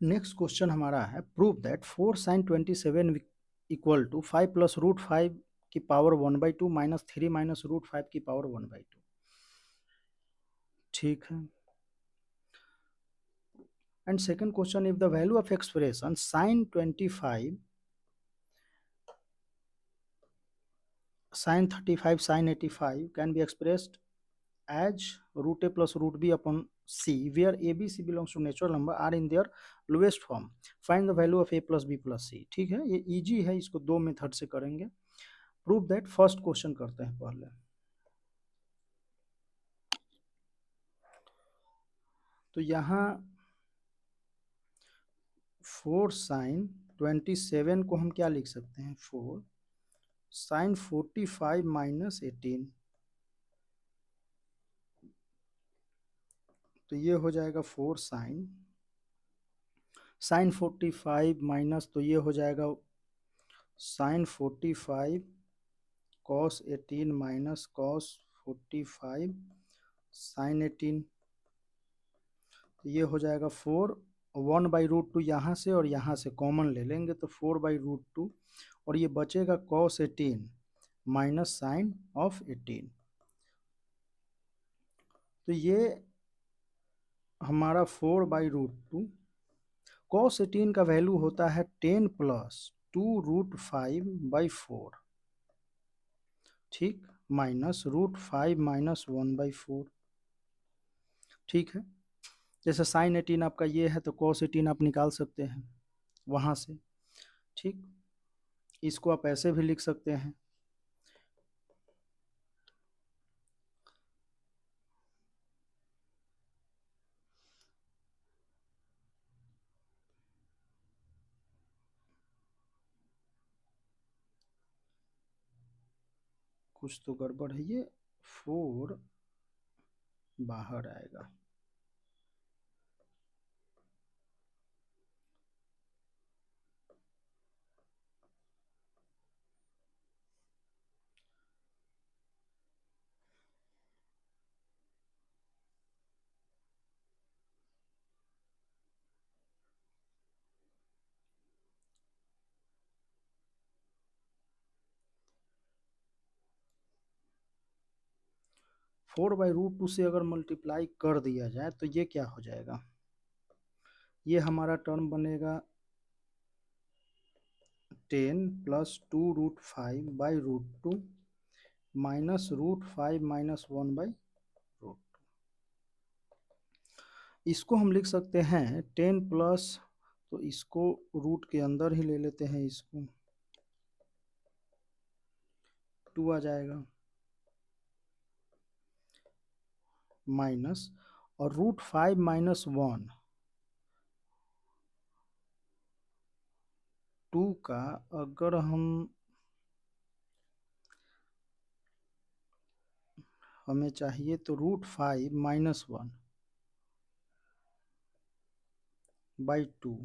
Next question हमारा है prove that 4 sin 27 equal to 5 plus root 5 की पावर 1/2 माइनस 3 माइनस रूट 5 की power 1/2। ठीक है। And second question, if the value of expression sin 35 sin 85 can be expressed as root a plus root b upon c where a b c belongs to natural number are in their lowest form, find the value of a plus b plus c। ठीक है, ये easy है, इसको दो method से करेंगे। Prove that first question करते हैं पहले। तो यहाँ 4 sin 27 को हम क्या लिख सकते हैं, 4 sin 45 माइनस 18। तो ये हो जाएगा 4 sin 45 माइनस, तो ये हो जाएगा sin 45 cos 18 minus cos 45 sin 18। तो ये हो जाएगा 1/√2 यहाँ से और यहाँ से कॉमन ले लेंगे तो 4/√2 और ये बचेगा cos 18 माइनस sin 18। तो ये हमारा 4/√2, cos 18 का वैल्यू होता है 10 प्लस 2√5/4। ठीक, माइनस √5 माइनस 1/4। ठीक है, जैसे sin 18 आपका ये है तो cos 18 आप निकाल सकते हैं वहाँ से। ठीक, इसको आप ऐसे भी लिख सकते हैं। कुछ तो गड़बड़ है, ये 4 बाहर आएगा। 4/√2 से अगर मल्टीप्लाई कर दिया जाए तो ये क्या हो जाएगा, ये हमारा टर्म बनेगा 10 प्लस 2√5/√2 माइनस √5 माइनस 1/√2। इसको हम लिख सकते हैं 10 प्लस, तो इसको रूट के अंदर ही ले लेते हैं, इसको 2 आ जाएगा माइनस, और √5 माइनस 1 2 का अगर हमें चाहिए तो √5 माइनस 1/2।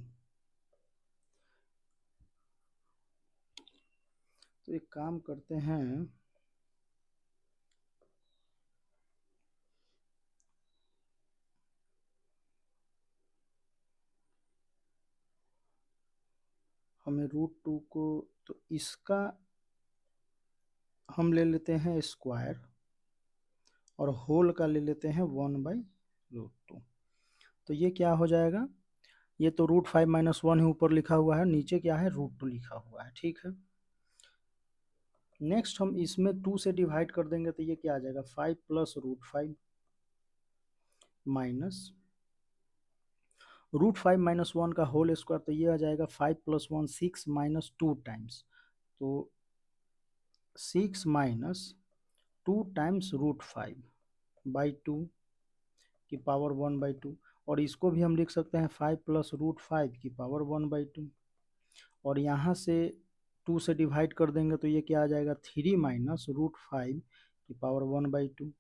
तो एक काम करते हैं, हमें √2 को, तो इसका हम ले लेते हैं स्क्वायर और होल का ले लेते हैं 1/√2। तो ये क्या हो जाएगा, ये तो √5 माइनस 1 ही ऊपर लिखा हुआ है, नीचे क्या है √2 लिखा हुआ है। ठीक है, नेक्स्ट हम इसमें 2 से डिवाइड कर देंगे तो ये क्या आ जाएगा 5 प्लस √5 माइनस √5 माइनस 1 का होल स्क्वायर, तो ये आ जाएगा 5 प्लस 1 6 माइनस 2 टाइम्स, तो 6 माइनस 2 टाइम्स √5/2 की पावर 1/2। और इसको भी हम लिख सकते हैं 5 प्लस √5 की पावर 1/2, और यहाँ से 2 से डिवाइड कर देंगे तो ये क्या आ जाएगा 3 माइनस √5 की पावर 1/2।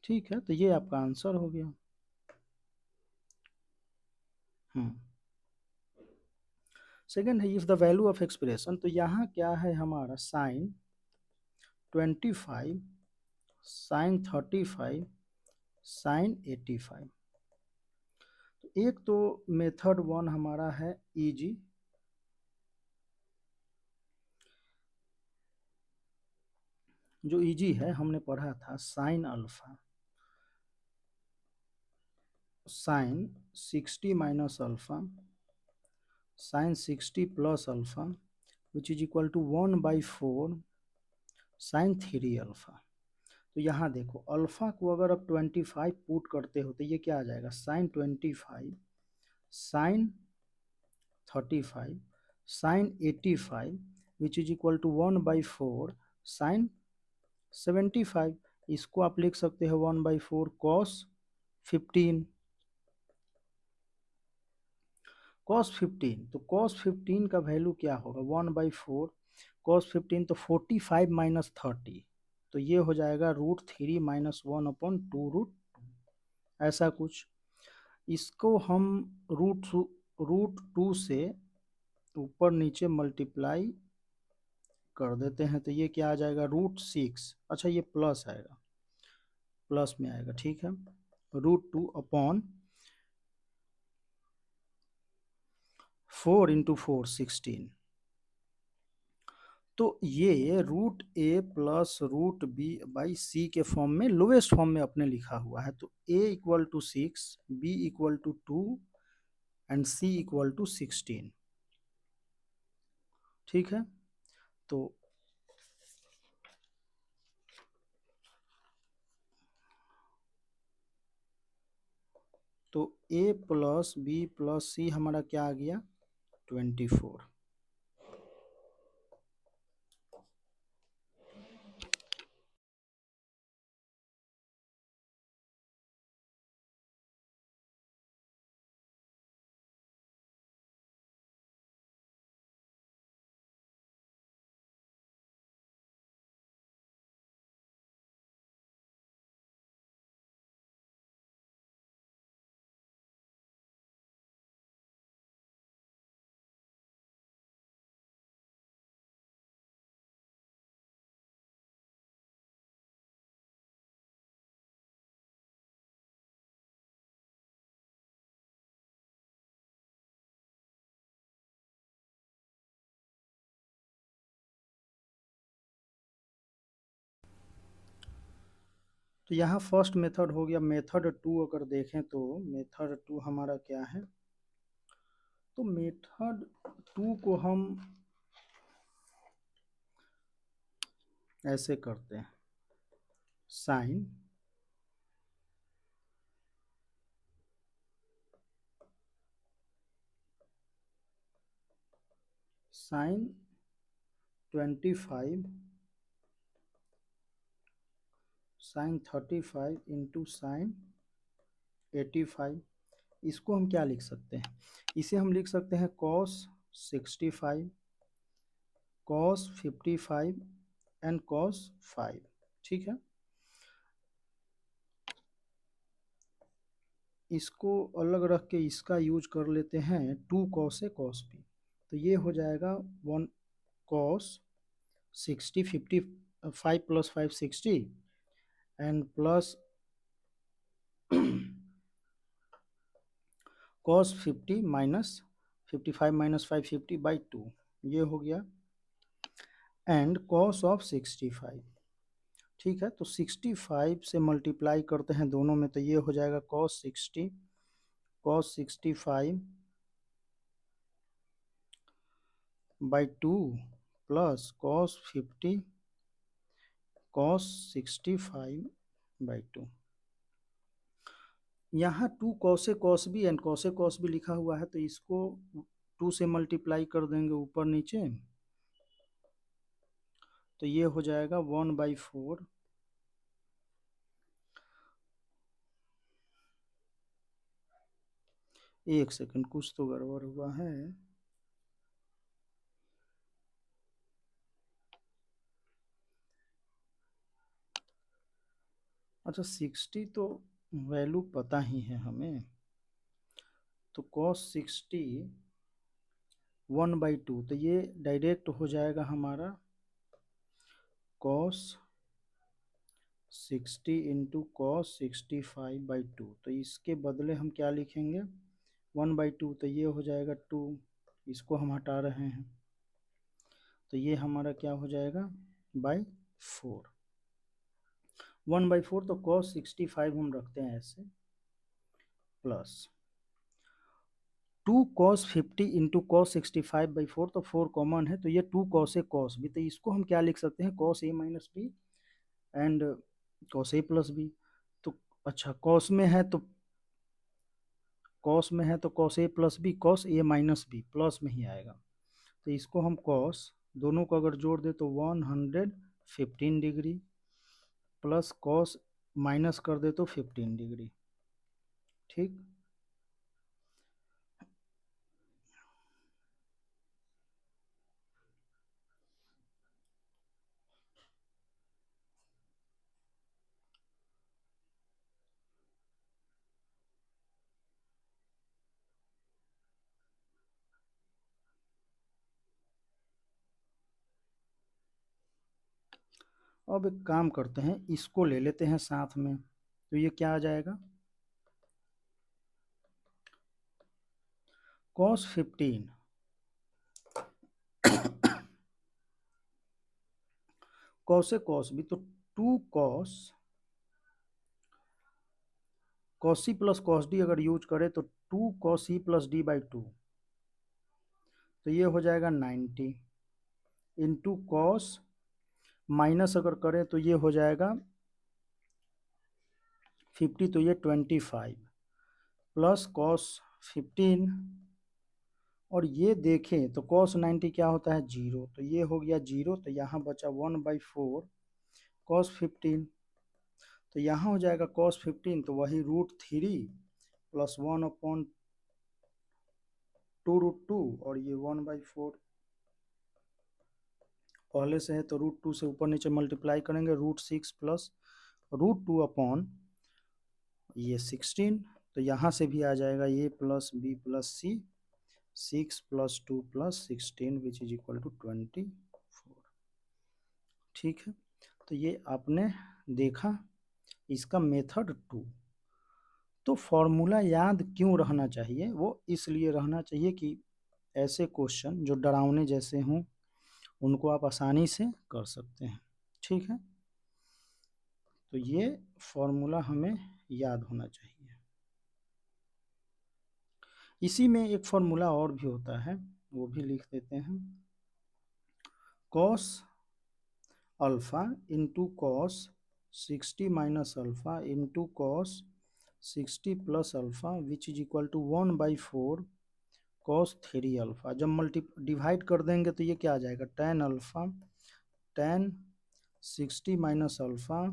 ठीक है, तो ये आपका आंसर हो गया। सेकेंड है if the value of expression, तो यहाँ क्या है हमारा sin 25 sin 35 sin 85। तो एक तो मेथड वन हमारा है इजी, जो इजी है हमने पढ़ा था sine alpha, sine 60 minus alpha sine 60 plus alpha which is equal to 1/4 sine 3 alpha. तो यहाँ देखो अल्फा को अगर आप 25 पुट करते हो तो ये क्या आ जाएगा, sine 25 sine 35 sine 85 which is equal to 1/4 sine 75। इसको आप लिख सकते हो 1/4 कॉस 15, कॉस 15। तो कॉस 15 का वैल्यू क्या होगा, 1/4 कॉस 15 तो 45 माइनस 30, तो ये हो जाएगा √3 माइनस 1/2 ऐसा कुछ। इसको हम √2 से ऊपर नीचे मल्टीप्लाई कर देते हैं तो ये क्या आ जाएगा √6, अच्छा ये प्लस आएगा, प्लस में आएगा, ठीक है। √2/4 × 4 16। तो ये √a प्लस √b/c के फॉर्म में लोएस्ट फॉर्म में अपने लिखा हुआ है। तो a equal to 6, b equal to 2 and c equal to 16, ठीक है। तो a plus b plus c हमारा क्या आ गया 24। तो यहाँ फर्स्ट मेथड हो गया। मेथड 2 अगर देखें तो मेथड 2 हमारा क्या है, तो मेथड 2 को हम ऐसे करते हैं, sine sine 25 sine 35 into sine 85। इसको हम क्या लिख सकते हैं, इसे हम लिख सकते हैं कॉस 65 कॉस 55 एंड कॉस 5, ठीक है। इसको अलग रख के इसका यूज कर लेते हैं 2 कॉस ए कॉस बी, तो ये हो जाएगा 1 cos 60 55 plus 5 60 and plus cos 50 minus 55 minus 5 50/2, ये हो गया एंड कॉस ऑफ 65, ठीक है। तो 65 से मल्टीप्लाई करते हैं दोनों में तो ये हो जाएगा cos 60 cos 65/2 plus cos 50 cos 65/2। यहाँ 2 cos A cos B and cos A cos B लिखा हुआ है तो इसको 2 से मल्टीप्लाई कर देंगे ऊपर नीचे, तो ये हो जाएगा 1/4 एक सेकंड कुछ तो गड़बड़ हुआ है। अच्छा 60 तो वैल्यू पता ही है हमें, तो cos 60 1/2, तो ये डायरेक्ट हो जाएगा हमारा cos 60 इंटू कॉस 65/2। तो इसके बदले हम क्या लिखेंगे 1/2 तो ये हो जाएगा 2, इसको हम हटा रहे हैं तो ये हमारा क्या हो जाएगा बाई 4। 1/4 तो cos 65 हम रखते हैं ऐसे, प्लस 2 cos 50 इंटू cos 65/4, तो 4 कॉमन है तो ये 2 cos a cos b, तो इसको हम क्या लिख सकते हैं cos a minus B and cos a plus B. तो अच्छा cos में है तो cos a plus B, cos a minus B plus में ही आएगा, तो इसको हम cos दोनों को अगर जोड़ दे तो 115 डिग्री प्लस cos माइनस कर दे तो 15 डिग्री। ठीक, अब एक काम करते हैं, इसको ले लेते हैं साथ में, तो ये क्या आ जाएगा cos 15 cos a cos b, तो 2 cos c plus cos d अगर यूज करें तो 2 cos c plus d by 2, तो ये हो जाएगा 90 इंटू cos माइनस अगर करें तो ये हो जाएगा 50, तो ये 25 प्लस cos 15, और ये देखें तो cos 90 क्या होता है 0, तो ये हो गया 0, तो यहाँ बचा 1/4 cos 15, तो यहाँ हो जाएगा cos 15 तो वही √3 प्लस 1/2 और ये 1/4 पहले से है तो √2 से ऊपर नीचे मल्टीप्लाई करेंगे, √6 प्लस √2 अपॉन ये 16, तो यहाँ से भी आ जाएगा a plus b plus c, 6 plus 2 plus 16 which is equal to 24। ठीक है, तो ये आपने देखा इसका मेथड 2। तो फॉर्मूला याद क्यों रहना चाहिए, वो इसलिए रहना चाहिए कि ऐसे क्वेश्चन जो डरावने जैसे हों उनको आप आसानी से कर सकते हैं। ठीक है, तो ये फॉर्मूला हमें याद होना चाहिए। इसी में एक फॉर्मूला और भी होता है, वो भी लिख देते हैं, cos alpha into cos 60 minus alpha into cos 60 plus alpha which is equal to 1/4 cos 3 alpha. जब डिवाइड कर देंगे तो ये क्या आ जाएगा tan alpha, tan 60 minus alpha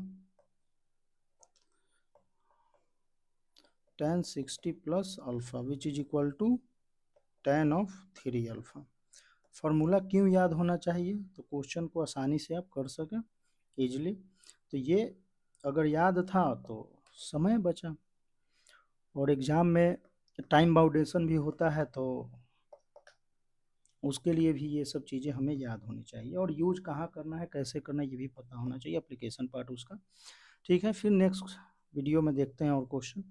tan 60 plus alpha which is equal to tan of 3 alpha. Formula क्यों याद होना चाहिए, तो क्वेश्चन को आसानी से आप कर सकें इजीली। तो ये अगर याद था तो समय बचा, और एग्ज़ाम में टाइम बाउंडेशन भी होता है तो उसके लिए भी ये सब चीज़ें हमें याद होनी चाहिए, और यूज कहाँ करना है कैसे करना है ये भी पता होना चाहिए, एप्लीकेशन पार्ट उसका। ठीक है, फिर नेक्स्ट वीडियो में देखते हैं और क्वेश्चन।